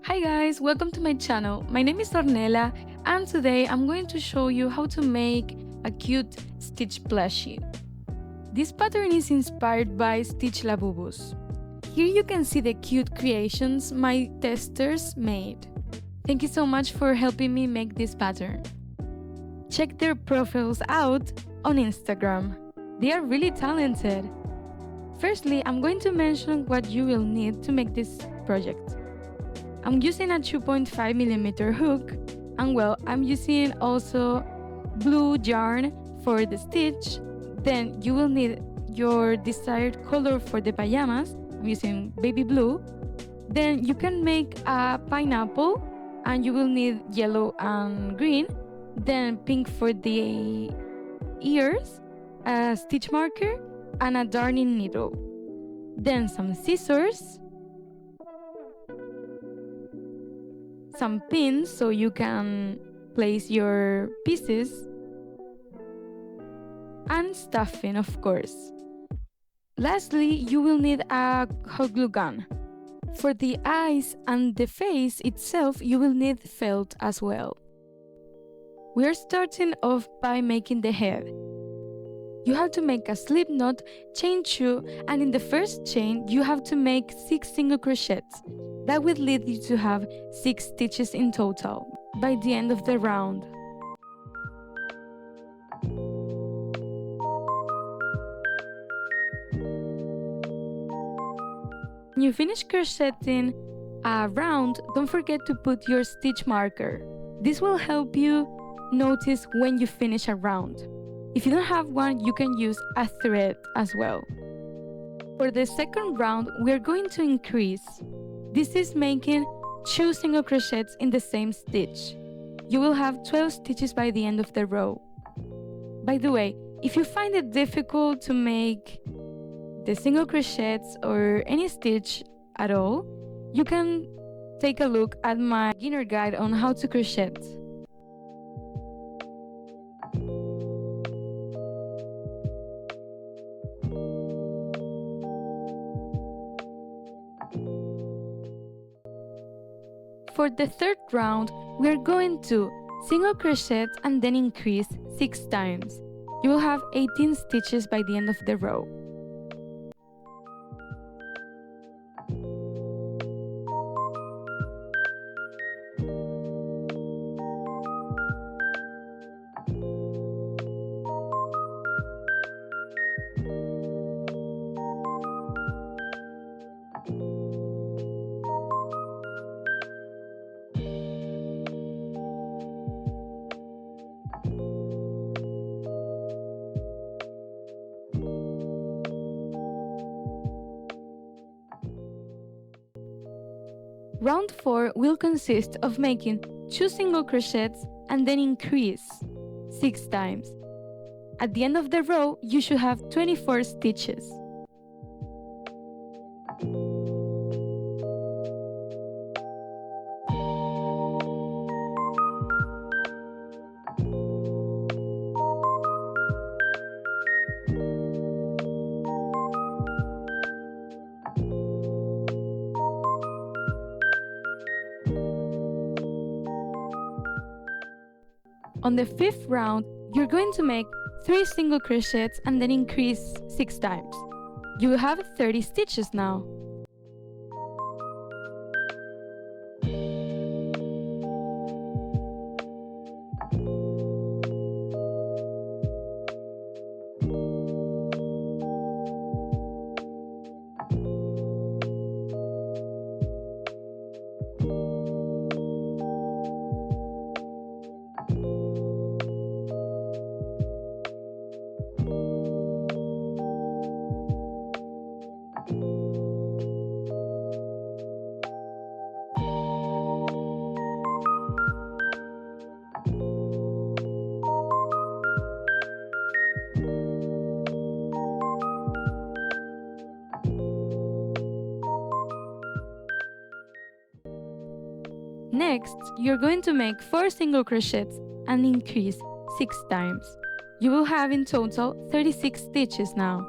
Hi guys, welcome to my channel. My name is Ornella and today I'm going to show you how to make a cute Stitch plushie. This pattern is inspired by Stitch Labubus. Here you can see the cute creations my testers made. Thank you so much for helping me make this pattern. Check their profiles out on Instagram. They are really talented. Firstly, I'm going to mention what you will need to make this project. I'm using a 2.5mm hook, and well, I'm using also blue yarn for the stitch. Then you will need your desired color for the pajamas. I'm using baby blue. Then you can make a pineapple, and you will need yellow and green. Then pink for the ears, a stitch marker, and a darning needle. Then some scissors, some pins so you can place your pieces, and stuffing, of course. Lastly, you will need a hot glue gun. For the eyes and the face itself, you will need felt as well. We are starting off by making the head. You have to make a slip knot, chain 2, and in the first chain you have to make 6 single crochets. That will lead you to have 6 stitches in total by the end of the round. When you finish crocheting a round, don't forget to put your stitch marker. This will help you notice when you finish a round. If you don't have one, you can use a thread as well. For the second round, we are going to increase. This is making 2 single crochets in the same stitch. You will have 12 stitches by the end of the row. By the way, if you find it difficult to make the single crochets or any stitch at all, you can take a look at my beginner guide on how to crochet. For the third round, we are going to single crochet and then increase 6 times. You will have 18 stitches by the end of the row. Round 4 will consist of making 2 single crochets and then increase 6 times. At the end of the row, you should have 24 stitches. On the 5th round, you're going to make 3 single crochets and then increase 6 times. You will have 30 stitches now. Next, you're going to make 4 single crochets and increase 6 times. You will have in total 36 stitches now.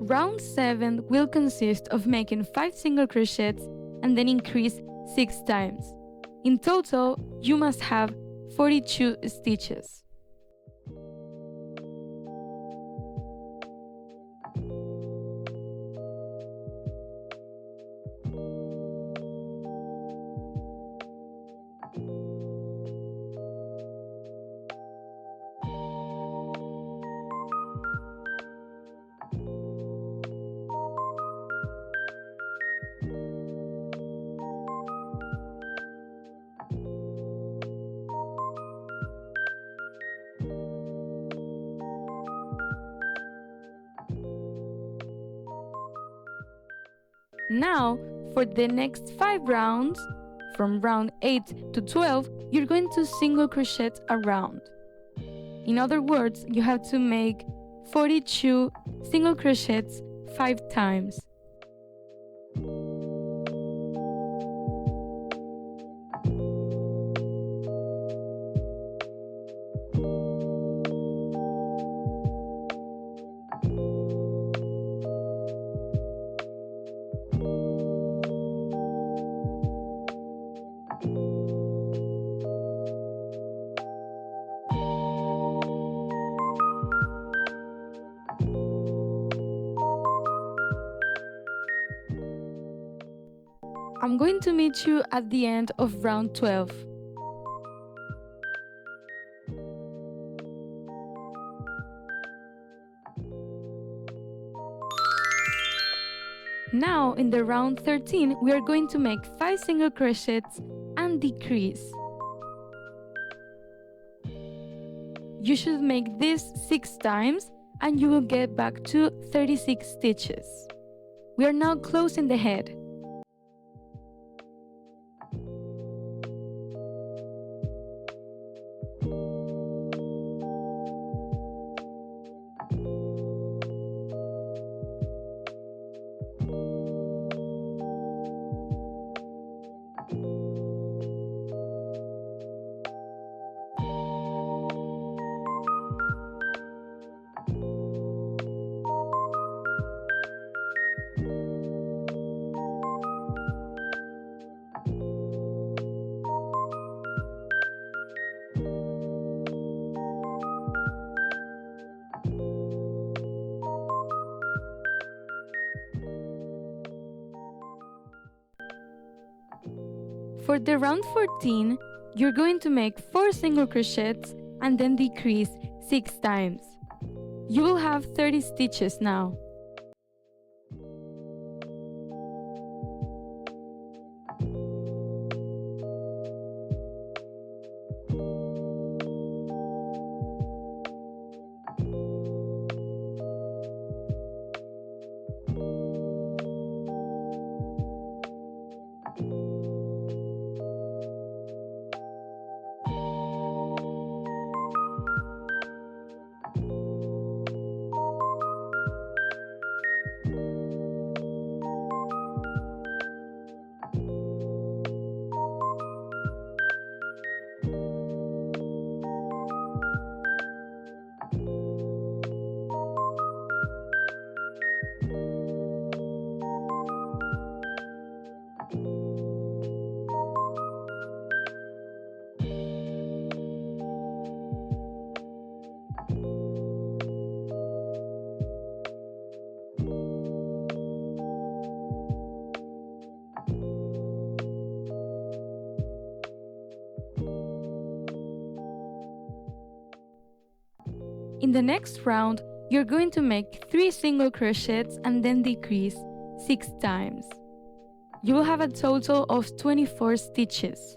Round 7 will consist of making 5 single crochets and then increase 6 times. In total, you must have 42 stitches. Now, for the next 5 rounds, from round 8 to 12, you're going to single crochet a round. In other words, you have to make 42 single crochets 5 times. I'm going to meet you at the end of round 12. Now, in the round 13, we are going to make 5 single crochets and decrease. You should make this 6 times and you will get back to 36 stitches. We are now closing the head. For the round 14, you're going to make 4 single crochets and then decrease 6 times. You will have 30 stitches now. In the next round, you're going to make 3 single crochets and then decrease 6 times. You will have a total of 24 stitches.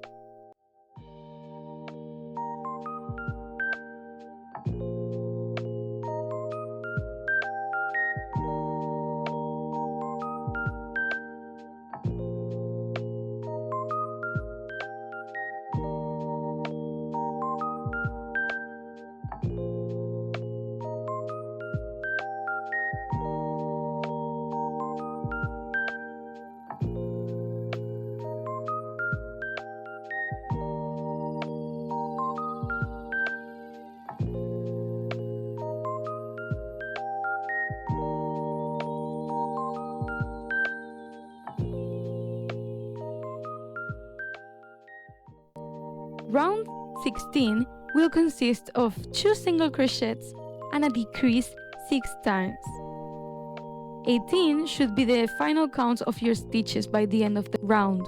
round 16 will consist of 2 single crochets and a decrease 6 times. 18 should be the final count of your stitches by the end of the round.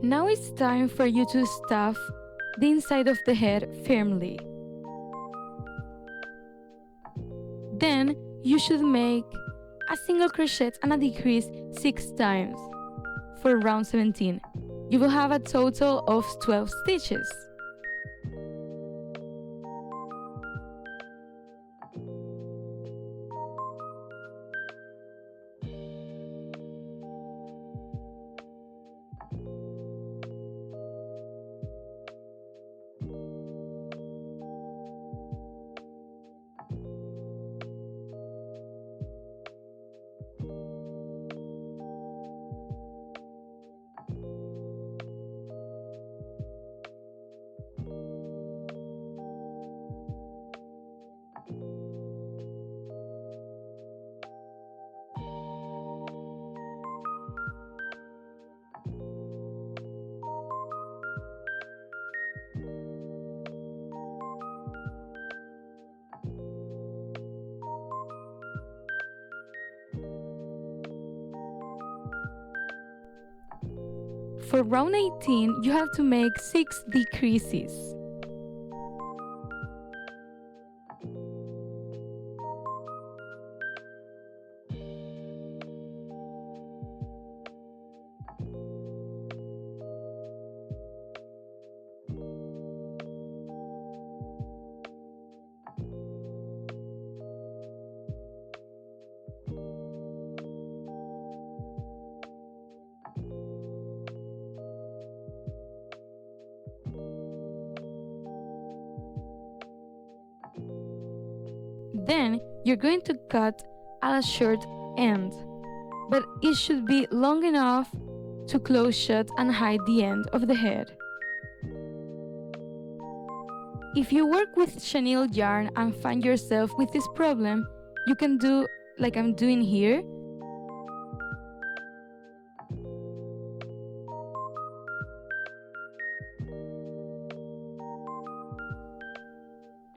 Now it's time for you to stuff the inside of the head firmly. Then you should make a single crochet and a decrease 6 times. For round 17, you will have a total of 12 stitches. For round 18, you have to make 6 decreases. Then you're going to cut a short end, but it should be long enough to close shut and hide the end of the head. If you work with chenille yarn and find yourself with this problem, you can do like I'm doing here.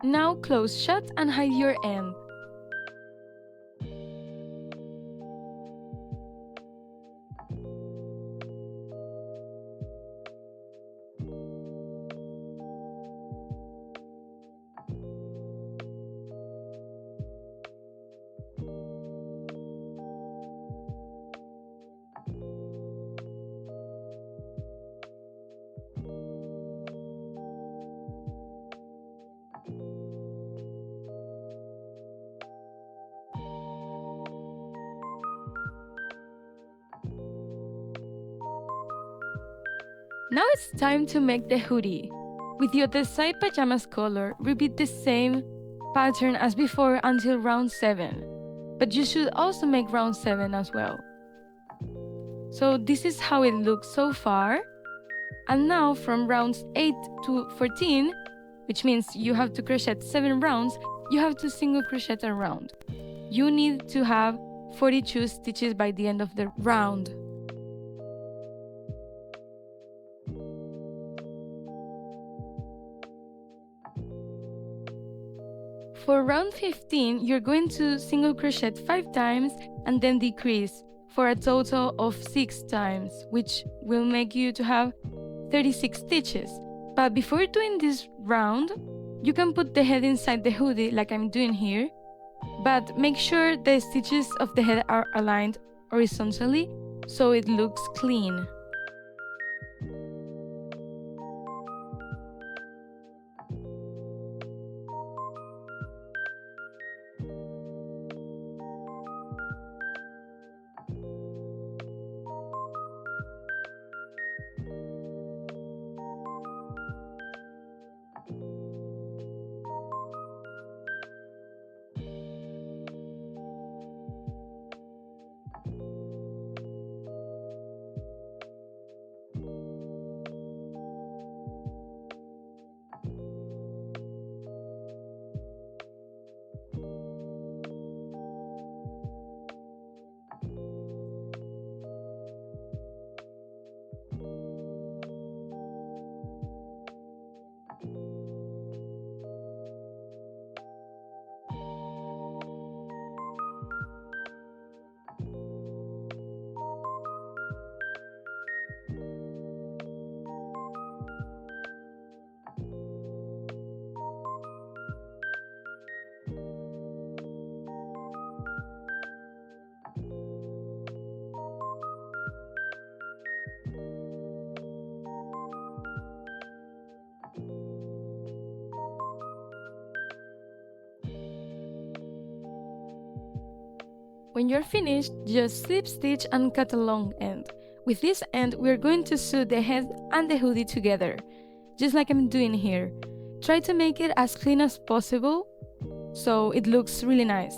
Now close shut and hide your end. Now it's time to make the hoodie. With your desired pajamas color, repeat the same pattern as before until round 7. But you should also make round 7 as well. So this is how it looks so far. And now from rounds 8 to 14, which means you have to crochet 7 rounds, you have to single crochet a round. You need to have 42 stitches by the end of the round. For round 15, you're going to single crochet 5 times and then decrease for a total of 6 times, which will make you to have 36 stitches. But before doing this round, you can put the head inside the hoodie like I'm doing here, but make sure the stitches of the head are aligned horizontally so it looks clean. When you're finished, just slip stitch and cut a long end. With this end, we're going to sew the head and the hoodie together, just like I'm doing here. Try to make it as clean as possible so it looks really nice.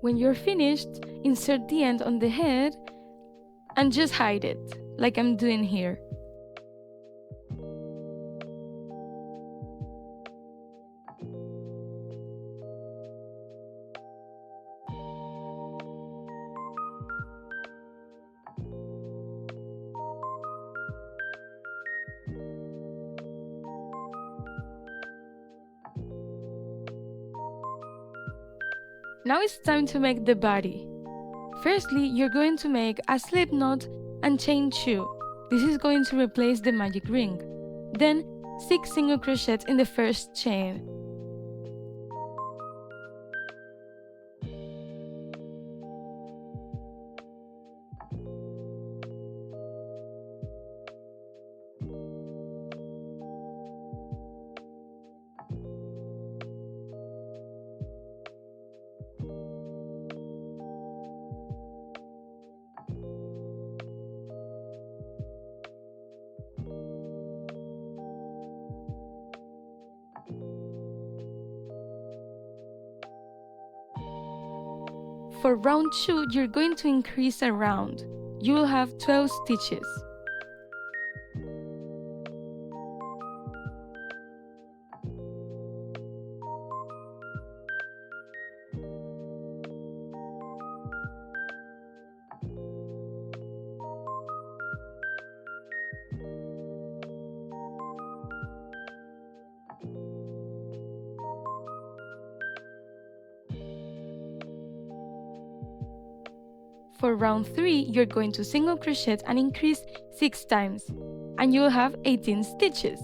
When you're finished, insert the end on the head and just hide it, like I'm doing here. Now it's time to make the body. Firstly, you're going to make a slip knot and chain 2. This is going to replace the magic ring. Then, 6 single crochets in the first chain. For round 2, you're going to increase a round. You will have 12 stitches. For round 3, you're going to single crochet and increase 6 times, and you will have 18 stitches.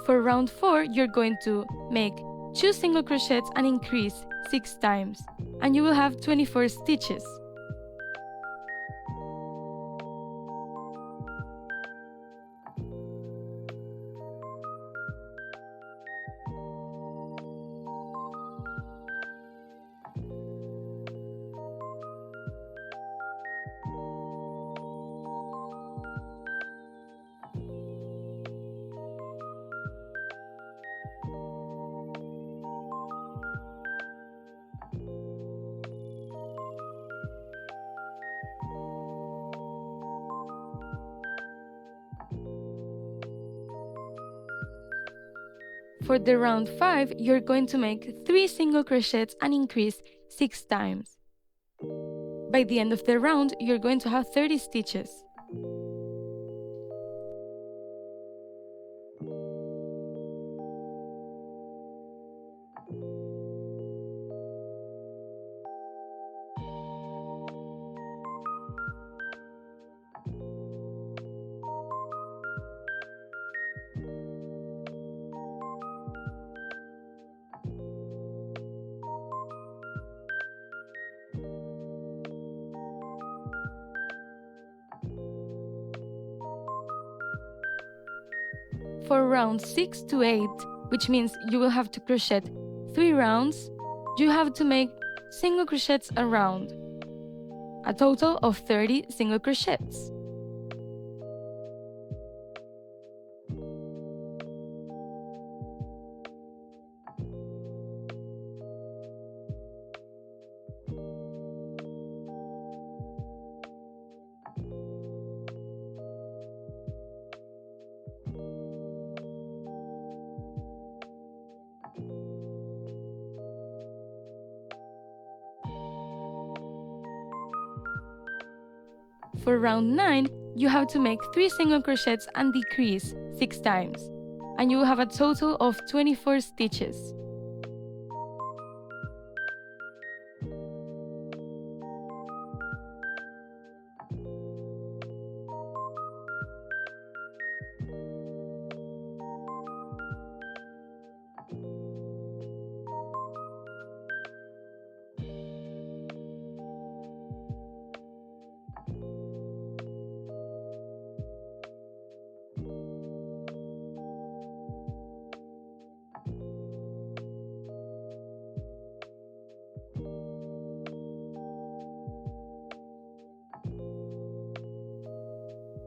For round 4, you're going to make 2 single crochets and increase 6 times, and you will have 24 stitches. For the round 5, you're going to make 3 single crochets and increase 6 times. By the end of the round, you're going to have 30 stitches. For round 6 to 8, which means you will have to crochet 3 rounds, you have to make single crochets around, a total of 30 single crochets. For round 9, you have to make 3 single crochets and decrease 6 times, and you will have a total of 24 stitches.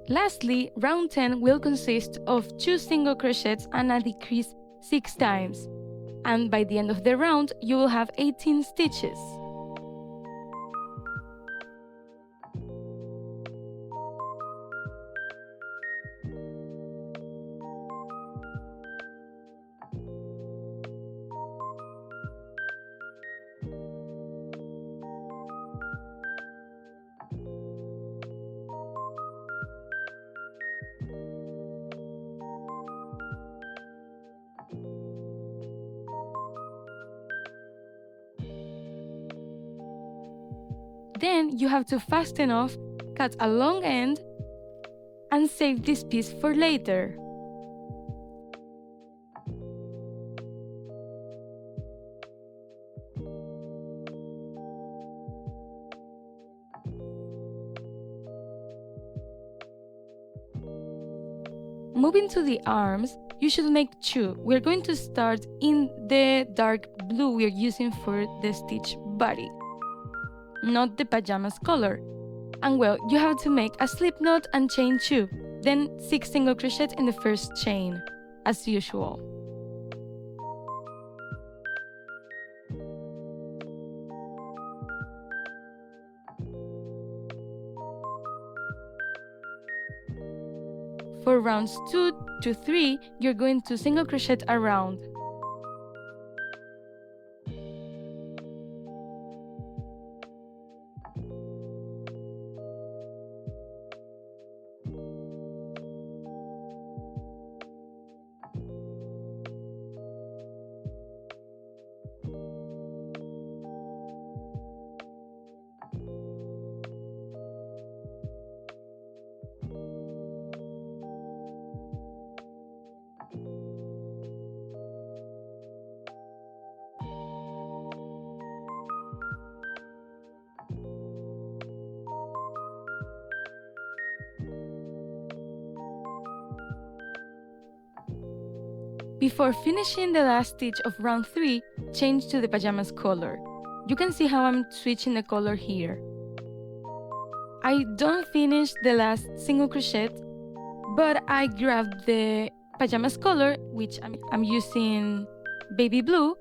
Lastly, round 10 will consist of 2 single crochets and a decrease 6 times, and by the end of the round you will have 18 stitches. Then you have to fasten off, cut a long end, and save this piece for later. Moving to the arms, you should make 2. We're going to start in the dark blue we're using for the stitch body, not the pajamas color. And well, you have to make a slip knot and chain 2, then 6 single crochets in the first chain, as usual. For rounds 2 to 3, you're going to single crochet around. Before finishing the last stitch of round 3, change to the pajamas color. You can see how I'm switching the color here. I don't finish the last single crochet, but I grabbed the pajamas color, which I'm using baby blue,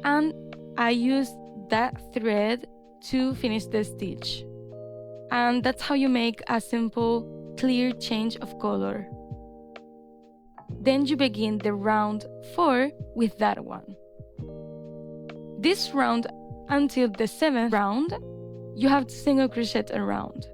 and I used that thread to finish the stitch. And that's how you make a simple, clear change of color. Then you begin the round 4 with that one. This round until the 7th round, you have to single crochet around.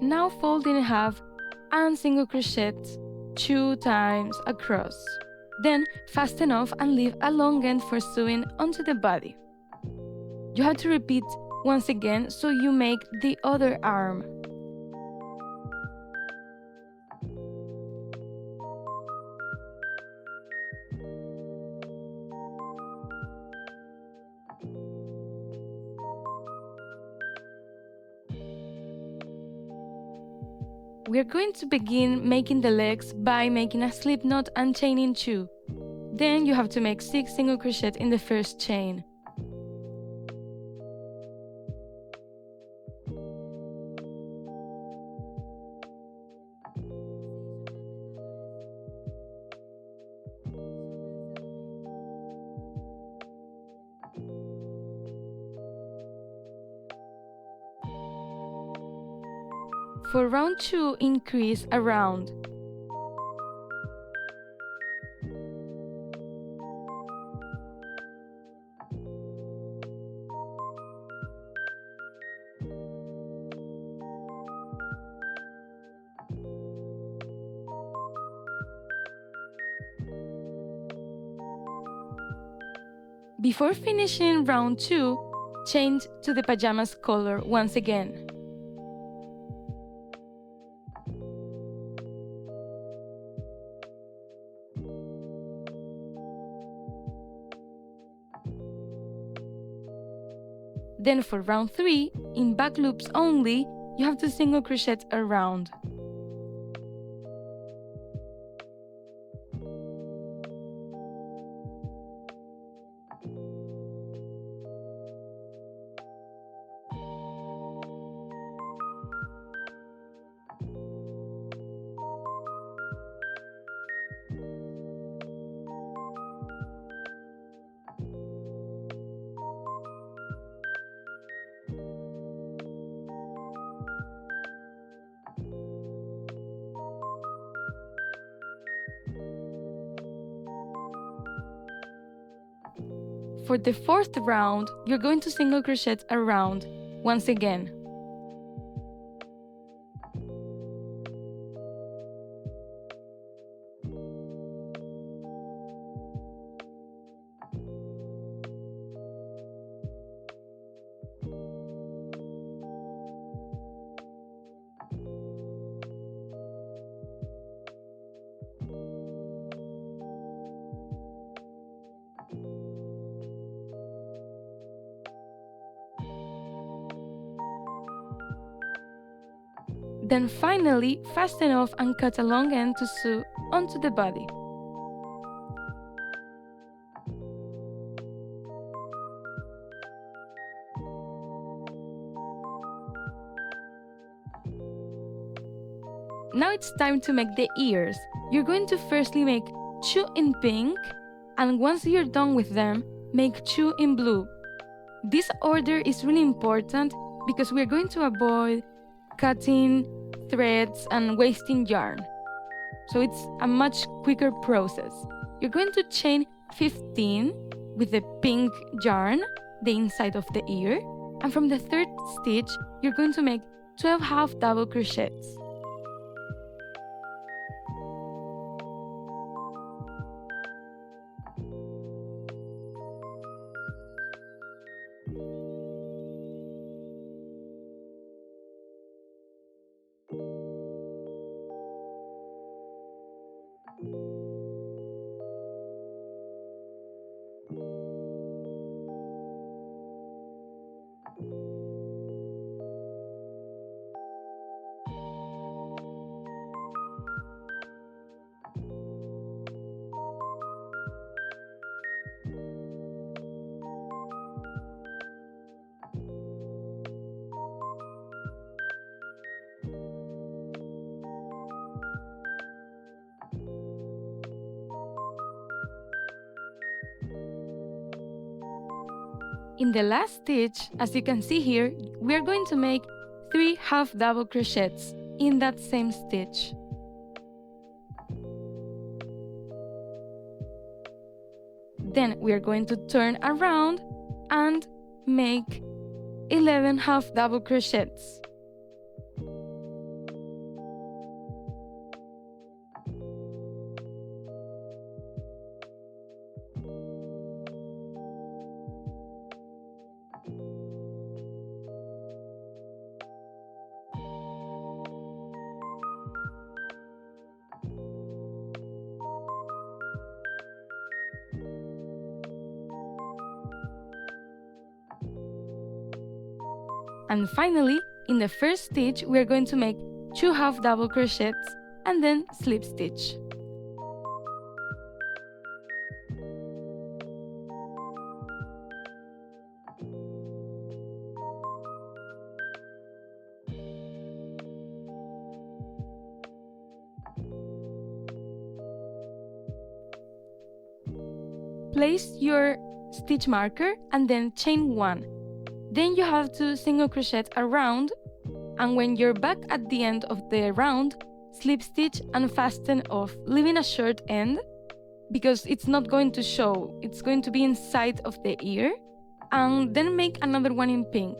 Now fold in half and single crochet 2 times across. Then fasten off and leave a long end for sewing onto the body. You have to repeat once again so you make the other arm. We are going to begin making the legs by making a slip knot and chaining 2. Then you have to make 6 single crochet in the first chain. For round 2, increase a round. Before finishing round 2, change to the pajamas color once again. Then for round 3, in back loops only, you have to single crochet around. For the 4th round, you're going to single crochet around once again. Then finally, fasten off and cut a long end to sew onto the body. Now it's time to make the ears. You're going to firstly make 2 in pink, and once you're done with them, make 2 in blue. This order is really important because we're going to avoid cutting threads and wasting yarn. So it's a much quicker process. You're going to chain 15 with the pink yarn, the inside of the ear, and from the 3rd stitch, you're going to make 12 half double crochets. In the last stitch, as you can see here, we are going to make 3 half double crochets in that same stitch. Then we are going to turn around and make 11 half double crochets. And finally, in the first stitch, we are going to make 2 half double crochets and then slip stitch. Place your stitch marker and then chain 1. Then you have to single crochet around, and when you're back at the end of the round, slip stitch and fasten off, leaving a short end because it's not going to show, it's going to be inside of the ear, and then make another one in pink.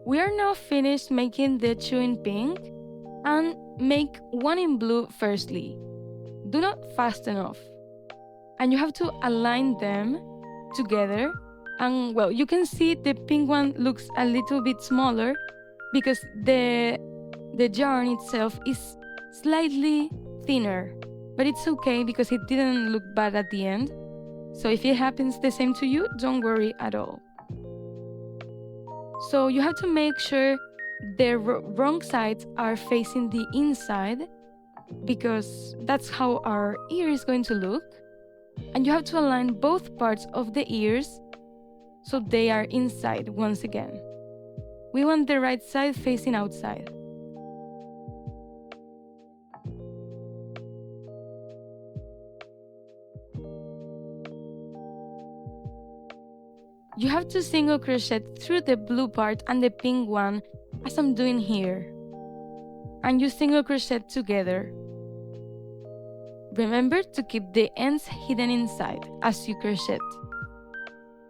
We are now finished making the 2 in pink, and make 1 in blue firstly. Do not fasten off. And you have to align them together, and well, you can see the pink one looks a little bit smaller because the yarn itself is slightly thinner, but it's okay because it didn't look bad at the end. So if it happens the same to you, don't worry at all. So you have to make sure the wrong sides are facing the inside, because that's how our ear is going to look. And you have to align both parts of the ears so they are inside once again. We want the right side facing outside. You have to single crochet through the blue part and the pink one, as I'm doing here. And you single crochet together. Remember to keep the ends hidden inside as you crochet.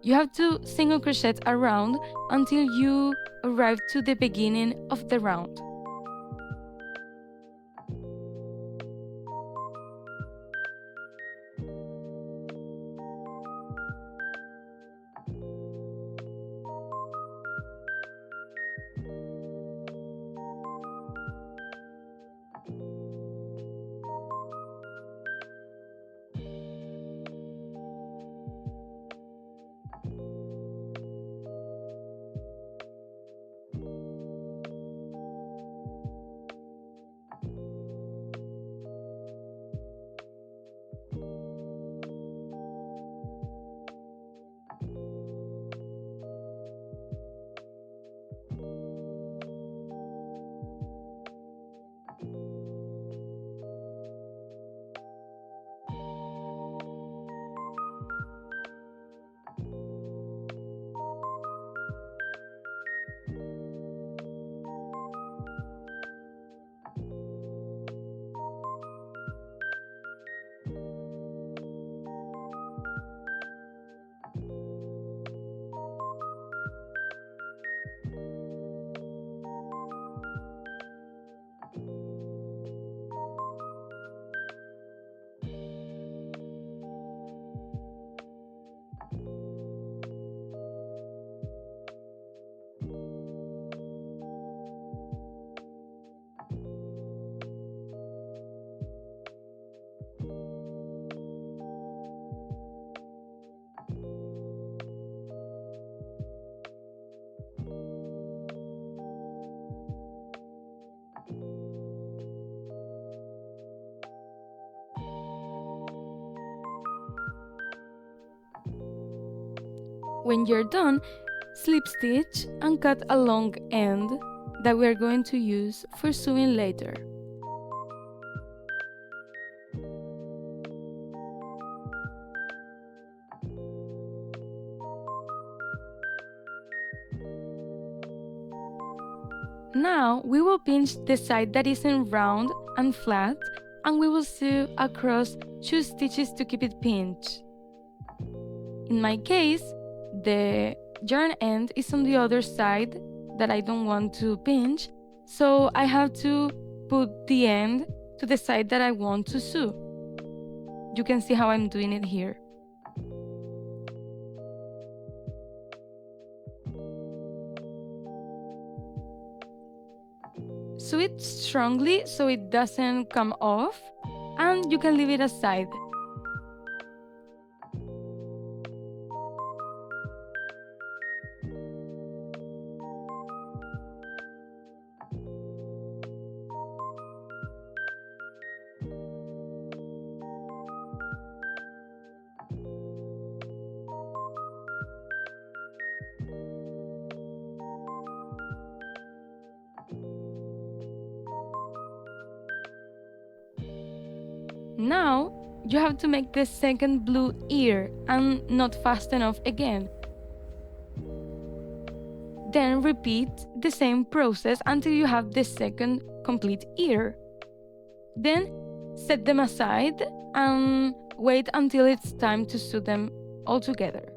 You have to single crochet around until you arrive to the beginning of the round. When you're done, slip stitch and cut a long end that we are going to use for sewing later. Now we will pinch the side that isn't round and flat, and we will sew across 2 stitches to keep it pinched. In my case, the yarn end is on the other side that I don't want to pinch, so I have to put the end to the side that I want to sew. You can see how I'm doing it here. Sew it strongly so it doesn't come off, and you can leave it aside. Now, you have to make the second blue ear and not fast enough again. Then repeat the same process until you have the second complete ear. Then set them aside and wait until it's time to sew them all together.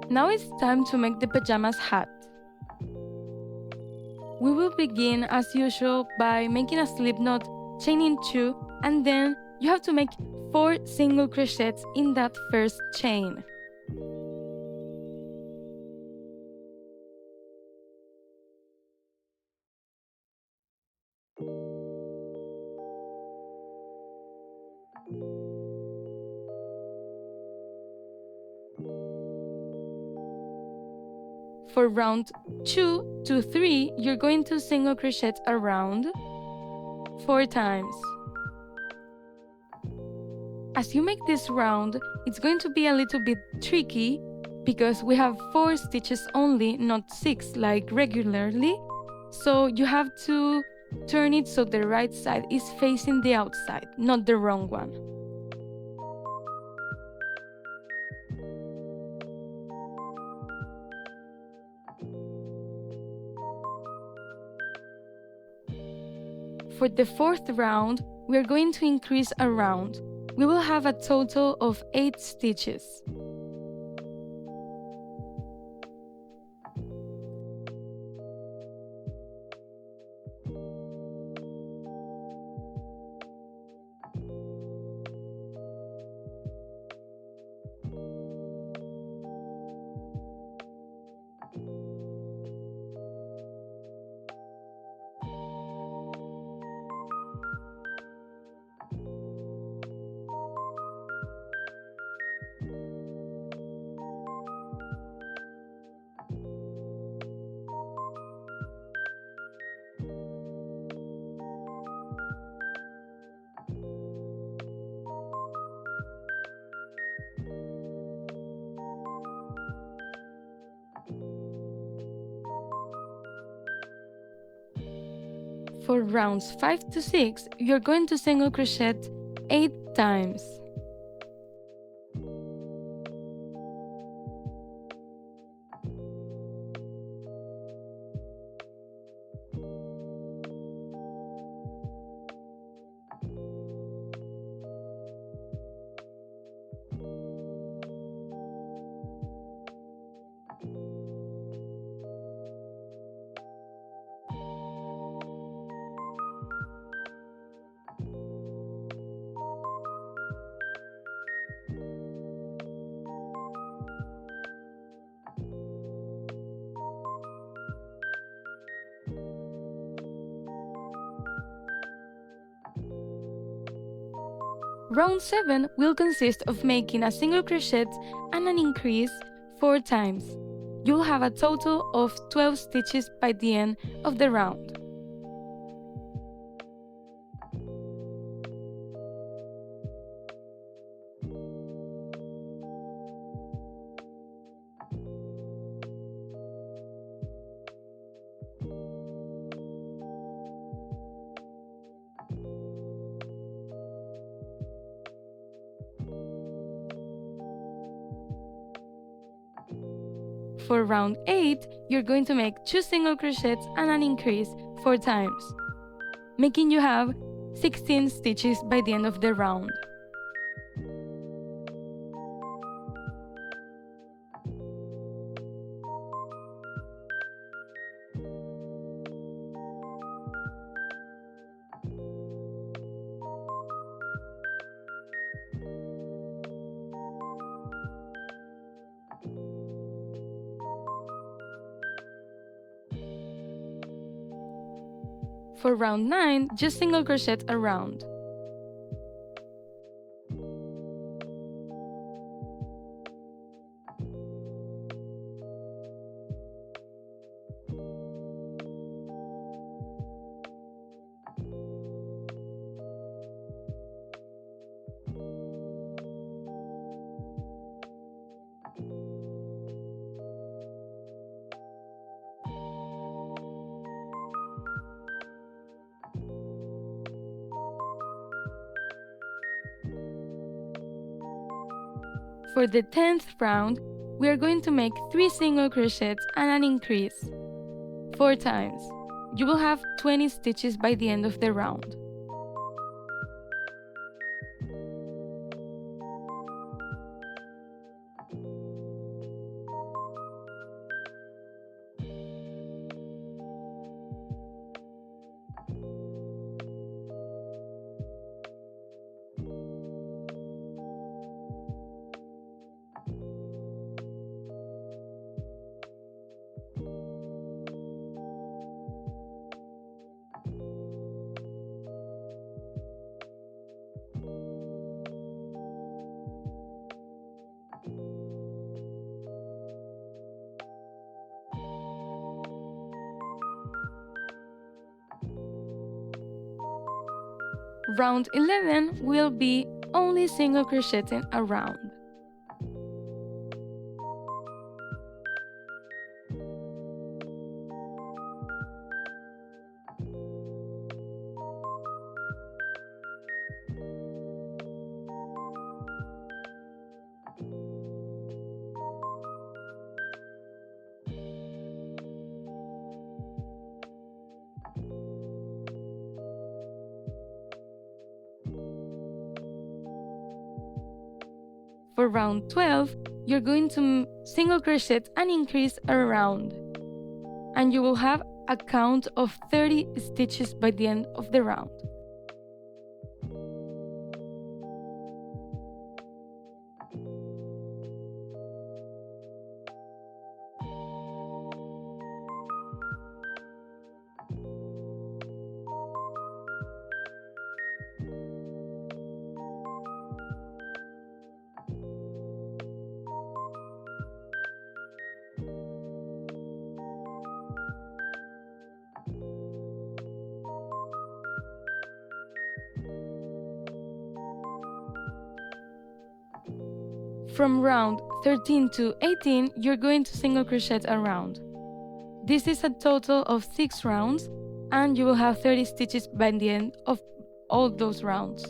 Now it's time to make the pajamas hat. We will begin as usual by making a slip knot, chaining 2, and then you have to make 4 single crochets in that first chain. For round 2 to 3, you're going to single crochet around 4 times. As you make this round, it's going to be a little bit tricky because we have 4 stitches only, not 6 like regularly. So you have to turn it so the right side is facing the outside, not the wrong one. For the 4th round, we are going to increase a round. We will have a total of 8 stitches. For rounds 5 to 6, you're going to single crochet 8 times. Round 7 will consist of making a single crochet and an increase 4 times. You'll have a total of 12 stitches by the end of the round. For round 8, you're going to make 2 single crochets and an increase 4 times, making you have 16 stitches by the end of the round. For round 9, just single crochet around. For the 10th round, we are going to make 3 single crochets and an increase 4 times. You will have 20 stitches by the end of the round. Round 11 will be only single crocheting around. For round 12, you're going to single crochet and increase around, and you will have a count of 30 stitches by the end of the round. From round 13 to 18, you're going to single crochet around. This is a total of 6 rounds, and you will have 30 stitches by the end of all those rounds.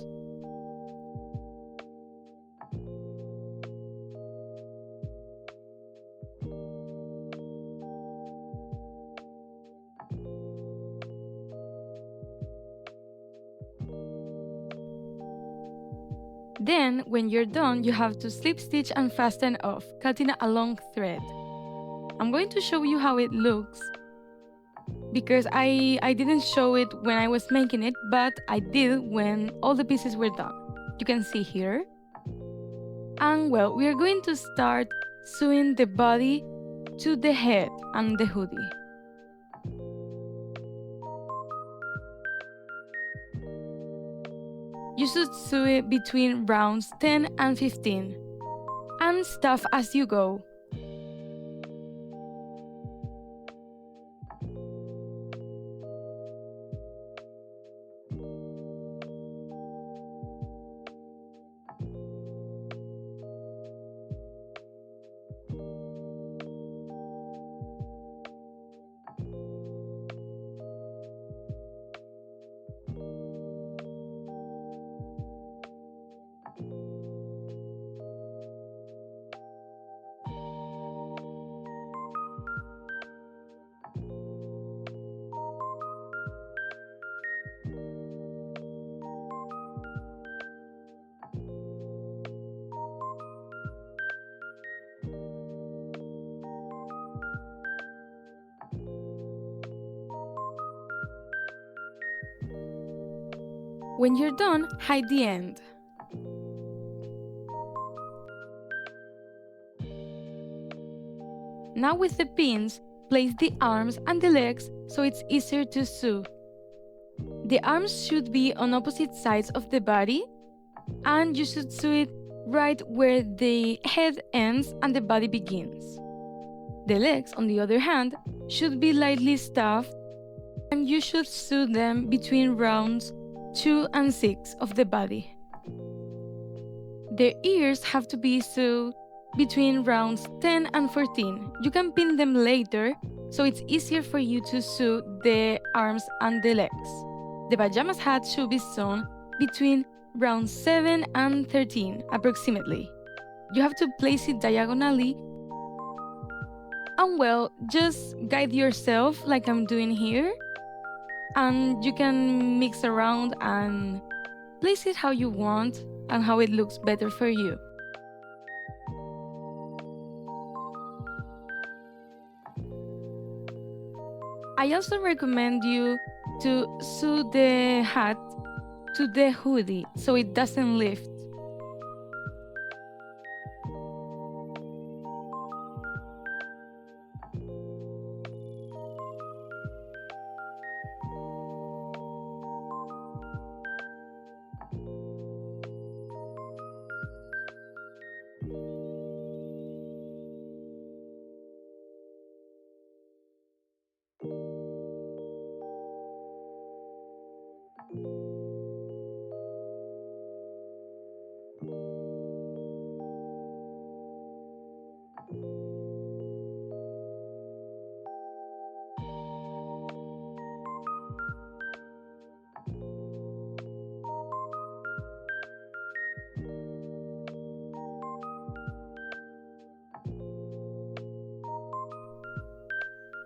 Then, when you're done, you have to slip stitch and fasten off, cutting a long thread. I'm going to show you how it looks, because I didn't show it when I was making it, but I did when all the pieces were done. You can see here. And well, we are going to start sewing the body to the head and the hoodie. You should sew it between rounds 10 and 15, and stuff as you go. When you're done, hide the end. Now with the pins, place the arms and the legs so it's easier to sew. The arms should be on opposite sides of the body, and you should sew it right where the head ends and the body begins. The legs, on the other hand, should be lightly stuffed, and you should sew them between rounds 2 and 6 of the body. The ears have to be sewed between rounds 10 and 14. You can pin them later, so it's easier for you to sew the arms and the legs. The pajamas hat should be sewn between rounds 7 and 13, approximately. You have to place it diagonally, and well, just guide yourself like I'm doing here, and you can mix around and place it how you want and how it looks better for you. I also recommend you to sew the hat to the hoodie so it doesn't lift.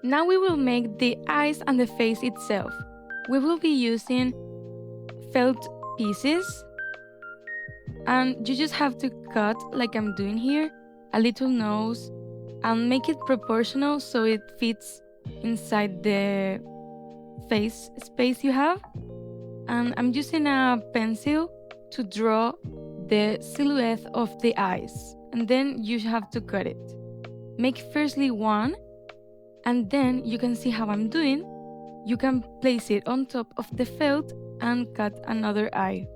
Now we will make the eyes and the face itself. We will be using felt pieces, and you just have to cut, like I'm doing here, a little nose and make it proportional so it fits inside the face space you have. And I'm using a pencil to draw the silhouette of the eyes, and then you have to cut it. Make firstly one, and then you can see how I'm doing. You can place it on top of the felt and cut another eye.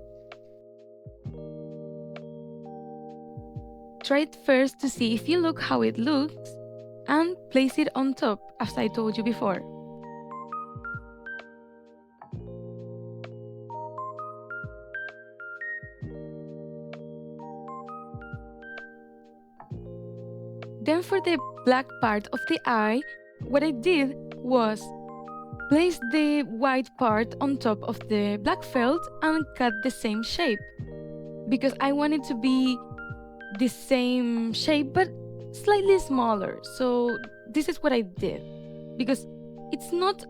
Try it first to see if you look how it looks, and place it on top as I told you before. Then for the black part of the eye, what I did was Place the white part on top of the black felt and cut the same shape, because I want it to be the same shape but slightly smaller. So this is what I did, because it's not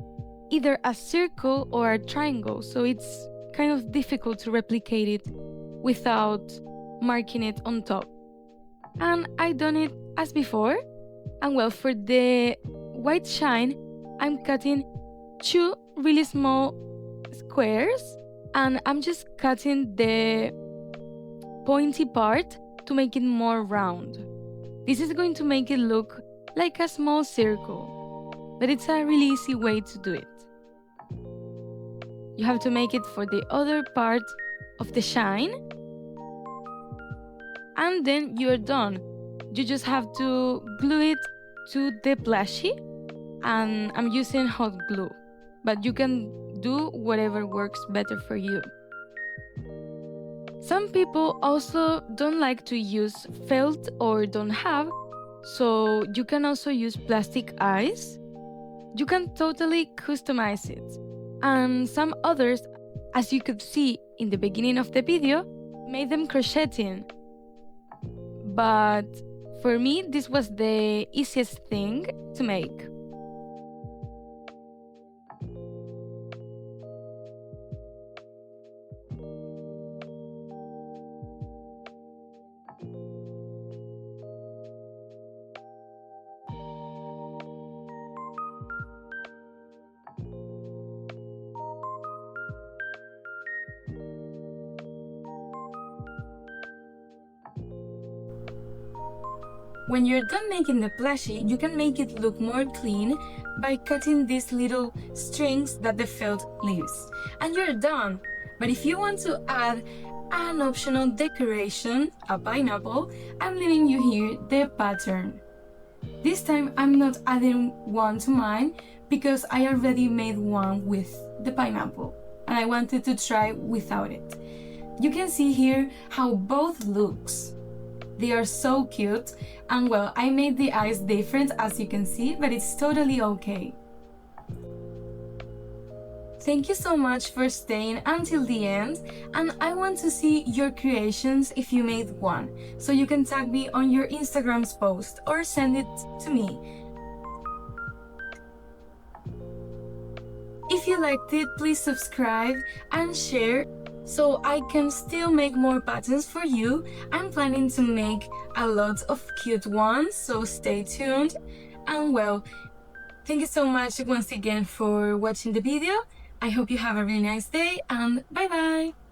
either a circle or a triangle, so it's kind of difficult to replicate it without marking it on top. And I done it as before. And well, for the white shine, I'm cutting 2 really small squares, and I'm just cutting the pointy part to make it more round. This is going to make it look like a small circle, but it's a really easy way to do it. You have to make it for the other part of the shine, and then you're done. You just have to glue it to the plushie, and I'm using hot glue, but you can do whatever works better for you. Some people also don't like to use felt or don't have, so you can also use plastic eyes. You can totally customize it. And some others, as you could see in the beginning of the video, made them crocheting. But for me, this was the easiest thing to make. When you're done making the plushie, you can make it look more clean by cutting these little strings that the felt leaves. And you're done! But if you want to add an optional decoration, a pineapple, I'm leaving you here the pattern. This time I'm not adding one to mine because I already made one with the pineapple and I wanted to try without it. You can see here how both looks. They are so cute, and well, I made the eyes different as you can see, but it's totally okay. Thank you so much for staying until the end, and I want to see your creations if you made one, so you can tag me on your Instagram's post or send it to me. If you liked it, please subscribe and share so I can still make more patterns for you. I'm planning to make a lot of cute ones, so stay tuned. And well, thank you so much once again for watching the video. I hope you have a really nice day, and bye bye!